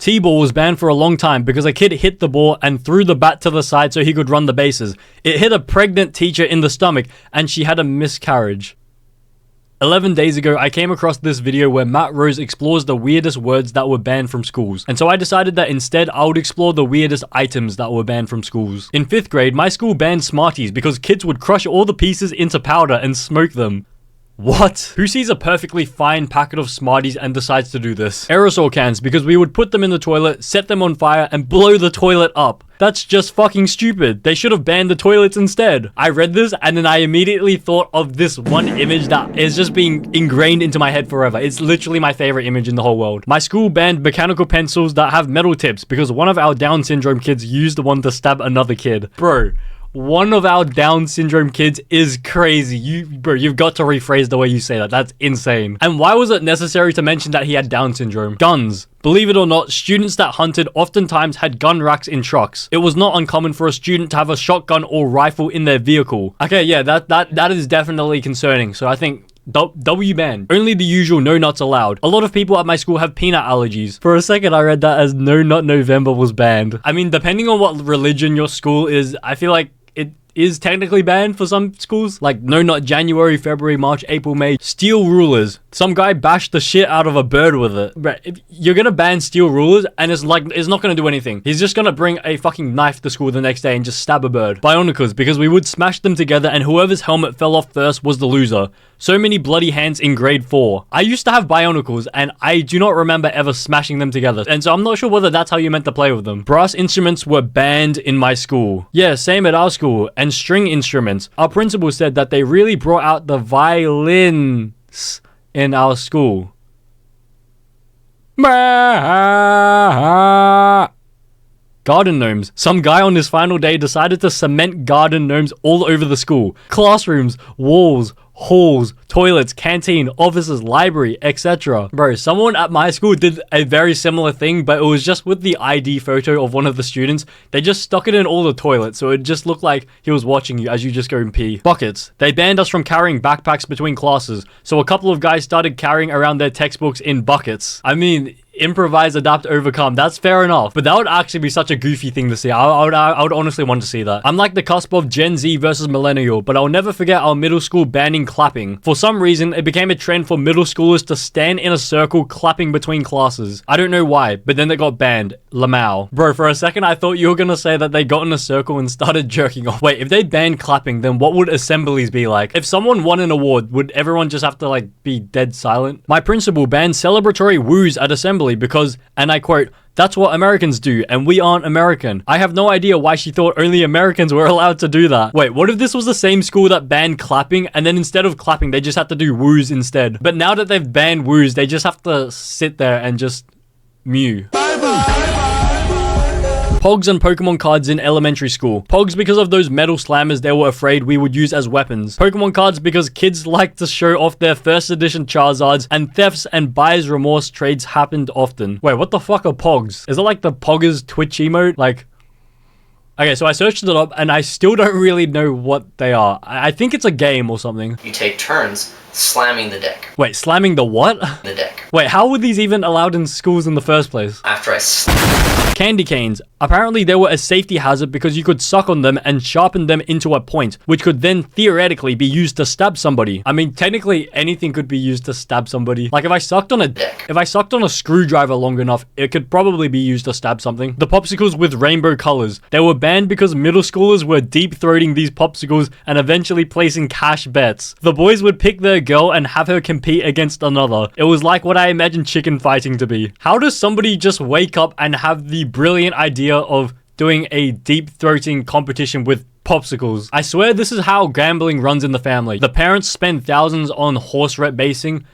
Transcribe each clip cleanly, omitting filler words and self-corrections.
T-ball was banned for a long time because a kid hit the ball and threw the bat to the side so he could run the bases. It hit a pregnant teacher in the stomach and she had a miscarriage. 11 days ago, I came across this video where Matt Rose explores the weirdest words that were banned from schools. And so I decided that instead, I would explore the weirdest items that were banned from schools. In 5th grade, my school banned Smarties because kids would crush all the pieces into powder and smoke them. What? Who sees a perfectly fine packet of Smarties and decides to do this? Aerosol cans, because we would put them in the toilet, set them on fire, and blow the toilet up. That's just fucking stupid. They should have banned the toilets instead. I read this and then I immediately thought of this one image that is just being ingrained into my head forever. It's literally my favorite image in the whole world. My school banned mechanical pencils that have metal tips because one of our Down syndrome kids used one to stab another kid. Bro. One of our Down syndrome kids is crazy. You've got to rephrase the way you say that. That's insane. And why was it necessary to mention that he had Down syndrome? Guns. Believe it or not, students that hunted oftentimes had gun racks in trucks. It was not uncommon for a student to have a shotgun or rifle in their vehicle. Okay, yeah, that is definitely concerning. So I think W banned. Only the usual no nuts allowed. A lot of people at my school have peanut allergies. For a second, I read that as No Nut November was banned. I mean, depending on what religion your school is, I feel like it is technically banned for some schools. Like No Nut January, February, March, April, May. Steel rulers. Some guy bashed the shit out of a bird with it. Right, if you're gonna ban steel rulers and it's not gonna do anything. He's just gonna bring a fucking knife to school the next day and just stab a bird. Bionicles, because we would smash them together and whoever's helmet fell off first was the loser. So many bloody hands in grade 4. I used to have Bionicles and I do not remember ever smashing them together. And so I'm not sure whether that's how you meant to play with them. Brass instruments were banned in my school. Yeah, same at our school. And string instruments. Our principal said that they really brought out the violins in our school. Garden gnomes. Some guy on his final day decided to cement garden gnomes all over the school. Classrooms, walls, halls, toilets, canteen, offices, library, etc. Bro, someone at my school did a very similar thing, but it was just with the ID photo of one of the students. They just stuck it in all the toilets, so it just looked like he was watching you as you just go and pee. Buckets. They banned us from carrying backpacks between classes, so a couple of guys started carrying around their textbooks in buckets. I mean, improvise, adapt, overcome. That's fair enough, but that would actually be such a goofy thing to see. I would honestly want to see that. I'm like the cusp of Gen Z versus millennial, but I'll never forget our middle school banning clapping. For some reason, it became a trend for middle schoolers to stand in a circle clapping between classes. I don't know why, but then they got banned. Lamau. Bro, for a second, I thought you were gonna say that they got in a circle and started jerking off. Wait, if they banned clapping, then what would assemblies be like? If someone won an award, would everyone just have to like be dead silent? My principal banned celebratory woos at assembly because, and I quote, "That's what Americans do, and we aren't American." I have no idea why she thought only Americans were allowed to do that. Wait, what if this was the same school that banned clapping, and then instead of clapping, they just had to do woos instead? But now that they've banned woos, they just have to sit there and just mew. Pogs and Pokemon cards in elementary school. Pogs because of those metal slammers they were afraid we would use as weapons. Pokemon cards because kids like to show off their first edition Charizards, and thefts and buyer's remorse trades happened often. Wait, what the fuck are Pogs? Is it like the Poggers Twitch emote? Like... Okay, so I searched it up and I still don't really know what they are. I think it's a game or something. You take turns slamming the deck. Wait, slamming the what? The deck. Wait, how were these even allowed in schools in the first place? After I Candy canes. Apparently they were a safety hazard because you could suck on them and sharpen them into a point, which could then theoretically be used to stab somebody. I mean, technically anything could be used to stab somebody. Like if I sucked on a screwdriver long enough, it could probably be used to stab something. The popsicles with rainbow colors. They were banned because middle schoolers were deep-throating these popsicles and eventually placing cash bets. The boys would pick their girl and have her compete against another. It was like what I imagined chicken fighting to be. How does somebody just wake up and have the brilliant idea of doing a deep-throating competition with popsicles? I swear this is how gambling runs in the family. The parents spend thousands on horse racing.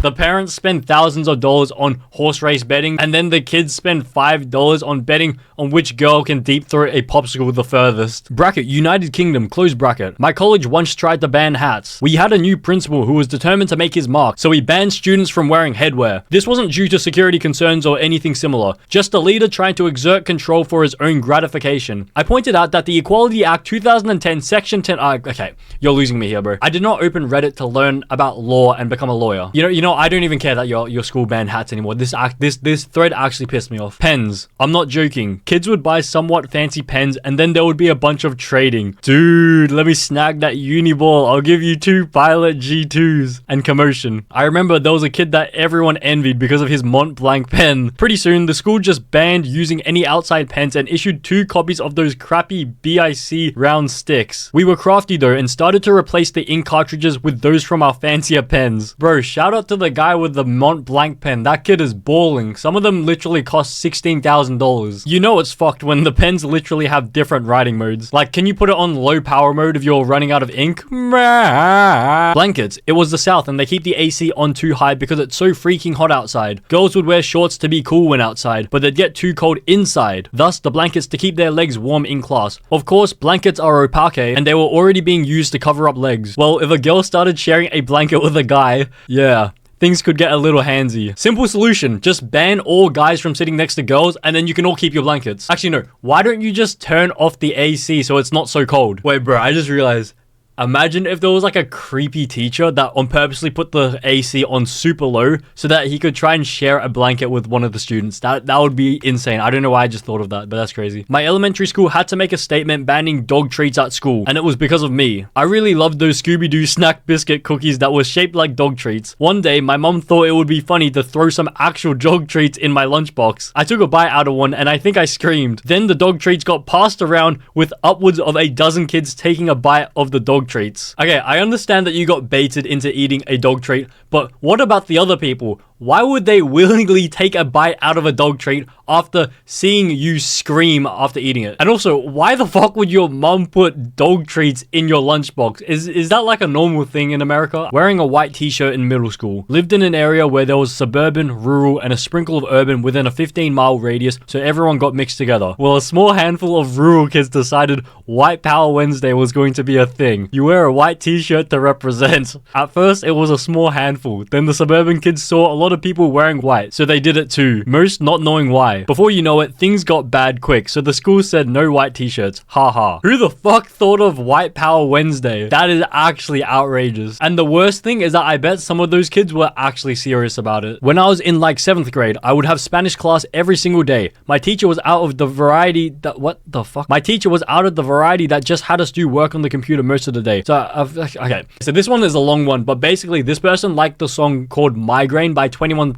The parents spend thousands of dollars on horse race betting, and then the kids spend $5 on betting on which girl can deep throat a popsicle the furthest. Bracket, United Kingdom, close bracket. My college once tried to ban hats. We had a new principal who was determined to make his mark, so he banned students from wearing headwear. This wasn't due to security concerns or anything similar, just a leader trying to exert control for his own gratification. I pointed out that the Equality Act 2010 Section 10... okay, you're losing me here, bro. I did not open Reddit to learn about law and become a lawyer. You know know, I don't even care that your school banned hats anymore. This thread actually pissed me off. Pens. I'm not joking. Kids would buy somewhat fancy pens and then there would be a bunch of trading. Dude, let me snag that uni ball. I'll give you 2 Pilot G2s. And commotion. I remember there was a kid that everyone envied because of his Mont Blanc pen. Pretty soon, the school just banned using any outside pens and issued 2 copies of those crappy BIC round sticks. We were crafty though and started to replace the ink cartridges with those from our fancier pens. Bro, shout out to the guy with the Mont Blanc pen. That kid is balling. Some of them literally cost $16,000. You know it's fucked when the pens literally have different writing modes. Like, can you put it on low power mode if you're running out of ink? Blankets. It was the South and they keep the AC on too high because it's so freaking hot outside. Girls would wear shorts to be cool when outside, but they'd get too cold inside. Thus, the blankets to keep their legs warm in class. Of course, blankets are opaque and they were already being used to cover up legs. Well, if a girl started sharing a blanket with a guy, yeah, things could get a little handsy. Simple solution, just ban all guys from sitting next to girls and then you can all keep your blankets. Actually, no, why don't you just turn off the AC so it's not so cold? Wait, bro, I just realized. Imagine if there was like a creepy teacher that on purposely put the AC on super low so that he could try and share a blanket with one of the students. That would be insane. I don't know why I just thought of that, but that's crazy. My elementary school had to make a statement banning dog treats at school, and it was because of me. I really loved those Scooby-Doo snack biscuit cookies that were shaped like dog treats. One day, my mom thought it would be funny to throw some actual dog treats in my lunchbox. I took a bite out of one and I think I screamed. Then the dog treats got passed around with upwards of a dozen kids taking a bite of the dog treats. Okay, I understand that you got baited into eating a dog treat, but what about the other people? Why would they willingly take a bite out of a dog treat after seeing you scream after eating it? And also, why the fuck would your mom put dog treats in your lunchbox? Is that like a normal thing in America? Wearing a white t-shirt in middle school. Lived in an area where there was suburban, rural, and a sprinkle of urban within a 15-mile radius, so everyone got mixed together. Well, a small handful of rural kids decided White Power Wednesday was going to be a thing. You wear a white t-shirt to represent. At first, it was a small handful. Then the suburban kids saw a lot of people wearing white, so they did it too, most not knowing why. Before you know it, things got bad quick, so the school said no white t-shirts. Haha. Who the fuck thought of White Power Wednesday? That is actually outrageous. And the worst thing is that I bet some of those kids were actually serious about it. When I was in like 7th grade, I would have Spanish class every single day. My teacher was out of the variety that, what the fuck? My teacher was out of the variety that just had us do work on the computer most of the day. So, okay. So this one is a long one, but basically this person liked the song called Migraine by 21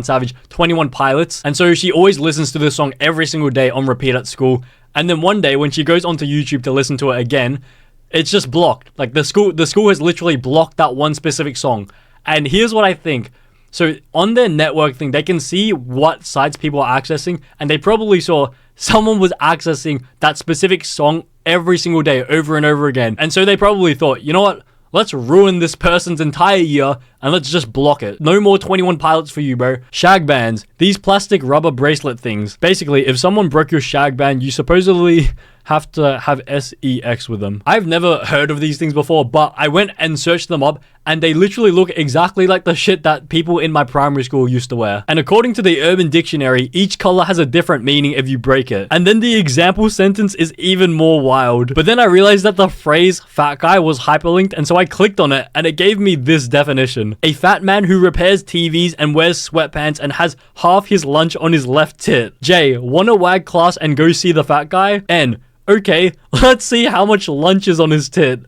Savage, 21 Pilots. And so she always listens to this song every single day on repeat at school. And then one day when she goes onto YouTube to listen to it again, it's just blocked. Like the school has literally blocked that one specific song. And here's what I think. So on their network thing, they can see what sites people are accessing, and they probably saw someone was accessing that specific song every single day over and over again. And so they probably thought, you know what? Let's ruin this person's entire year and let's just block it. No more 21 Pilots for you, bro. Shag bands. These plastic rubber bracelet things. Basically, if someone broke your shag band, you supposedly have to have sex with them. I've never heard of these things before, but I went and searched them up and they literally look exactly like the shit that people in my primary school used to wear. And according to the Urban Dictionary, each color has a different meaning if you break it. And then the example sentence is even more wild. But then I realized that the phrase fat guy was hyperlinked, and so I clicked on it and it gave me this definition. A fat man who repairs TVs and wears sweatpants and has half his lunch on his left tit. J, wanna wag class and go see the fat guy? N, okay, let's see how much lunch is on his tit.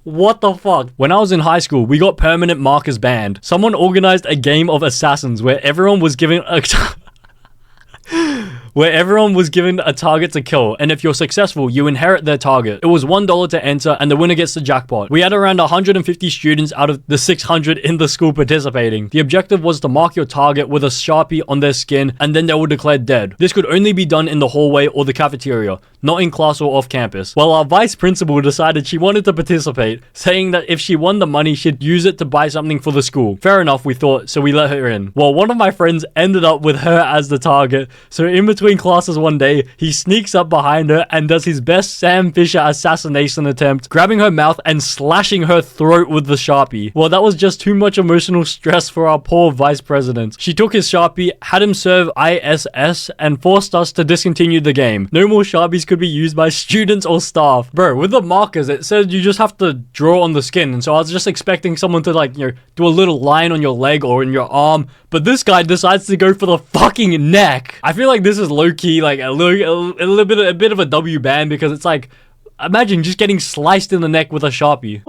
What the fuck? When I was in high school, we got permanent markers banned. Someone organized a game of assassins where everyone was given a target to kill, and if you're successful, you inherit their target. It was $1 to enter, and the winner gets the jackpot. We had around 150 students out of the 600 in the school participating. The objective was to mark your target with a Sharpie on their skin, and then they were declared dead. This could only be done in the hallway or the cafeteria, not in class or off campus. Well, our vice principal decided she wanted to participate, saying that if she won the money, she'd use it to buy something for the school. Fair enough, we thought, so we let her in. Well, one of my friends ended up with her as the target, so in between between classes one day, he sneaks up behind her and does his best Sam Fisher assassination attempt, grabbing her mouth and slashing her throat with the Sharpie. Well, that was just too much emotional stress for our poor vice president. She took his Sharpie, had him serve ISS, and forced us to discontinue the game. No more Sharpies could be used by students or staff. Bro, with the markers, it said you just have to draw on the skin, and so I was just expecting someone to, like, you know, do a little line on your leg or in your arm, but this guy decides to go for the fucking neck. I feel like this is low-key, like, a bit of a W ban, because it's like, imagine just getting sliced in the neck with a Sharpie.